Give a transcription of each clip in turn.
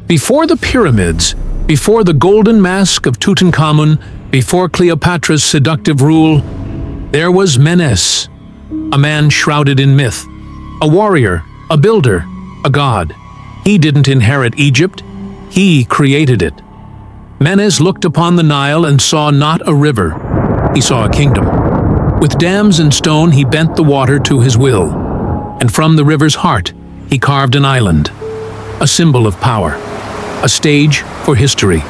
Before the pyramids, before the golden mask of Tutankhamun, before Cleopatra's seductive rule, there was Menes, a man shrouded in myth, a warrior, a builder, a god. He didn't inherit Egypt, he created it. Menes looked upon the Nile and saw not a river, he saw a kingdom. With dams and stone he bent the water to his will, and from the river's heart he carved an island, a symbol of power, a stage for history.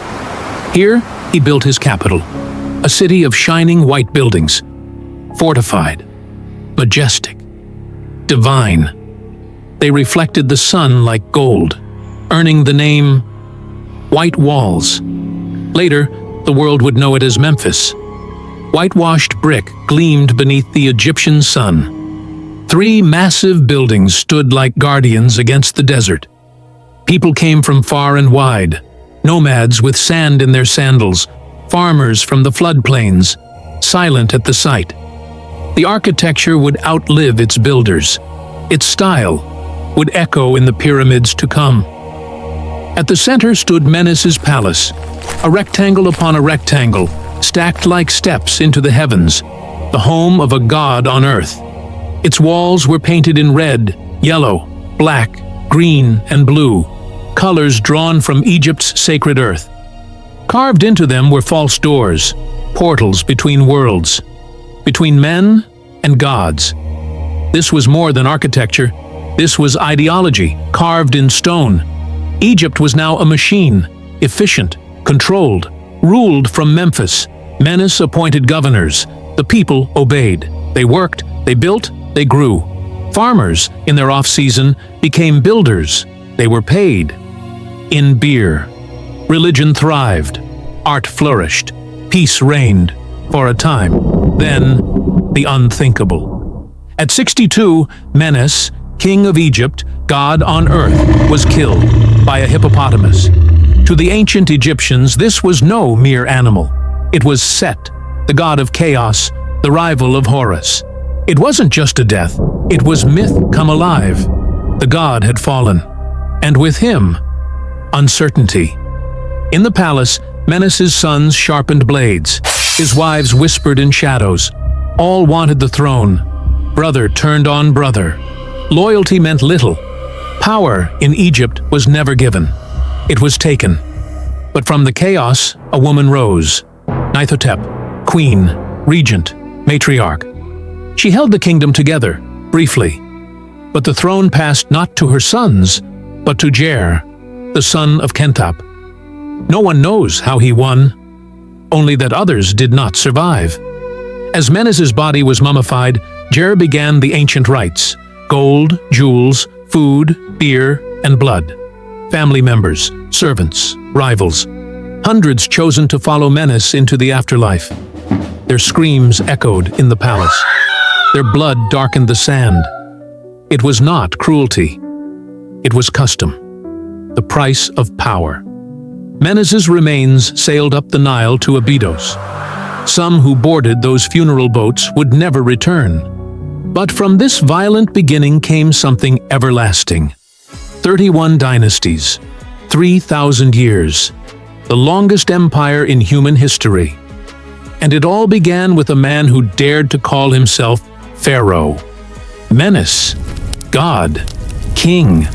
Here he built his capital, a city of shining white buildings, fortified, majestic, divine. They reflected the sun like gold, earning the name White Walls. Later, the world would know it as Memphis. Whitewashed brick gleamed beneath the Egyptian sun. 3 massive buildings stood like guardians against the desert. People came from far and wide, nomads with sand in their sandals, farmers from the floodplains, silent at the sight. The architecture would outlive its builders. Its style would echo in the pyramids to come. At the center stood Menes's palace, a rectangle upon a rectangle, stacked like steps into the heavens, the home of a god on earth. Its walls were painted in red, yellow, black, green, and blue, colors drawn from Egypt's sacred earth. Carved into them were false doors, portals between worlds, between men and gods. This was more than architecture. This was ideology, carved in stone. Egypt was now a machine, efficient, controlled, ruled from Memphis. Menes appointed governors. The people obeyed. They worked, they built, they grew. Farmers, in their off-season, became builders. They were paid. In beer. Religion thrived. Art flourished. Peace reigned. For a time. Then, the unthinkable. At 62, Menes, king of Egypt, god on earth, was killed by a hippopotamus. To the ancient Egyptians, this was no mere animal. It was Set, the god of chaos, the rival of Horus. It wasn't just a death, it was myth come alive. The god had fallen, and with him, uncertainty. In the palace, Menes's sons sharpened blades. His wives whispered in shadows. All wanted the throne. Brother turned on brother. Loyalty meant little. Power in Egypt was never given. It was taken. But from the chaos, a woman rose. Nithotep, queen, regent, matriarch. She held the kingdom together, briefly. But the throne passed not to her sons, but to Jer, the son of Kenthap. No one knows how he won, only that others did not survive. As Menes's body was mummified, Jer began the ancient rites: gold, jewels, food, beer, and blood. Family members, servants, rivals. Hundreds chosen to follow Menes into the afterlife. Their screams echoed in the palace. Their blood darkened the sand. It was not cruelty. It was custom. The price of power. Menes's remains sailed up the Nile to Abydos. Some who boarded those funeral boats would never return. But from this violent beginning came something everlasting. 31 dynasties, 3,000 years, the longest empire in human history. And it all began with a man who dared to call himself Pharaoh. Menes, God, King,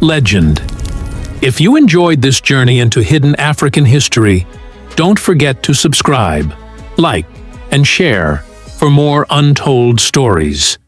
Legend. If you enjoyed this journey into hidden African history, don't forget to subscribe, like, and share for more untold stories.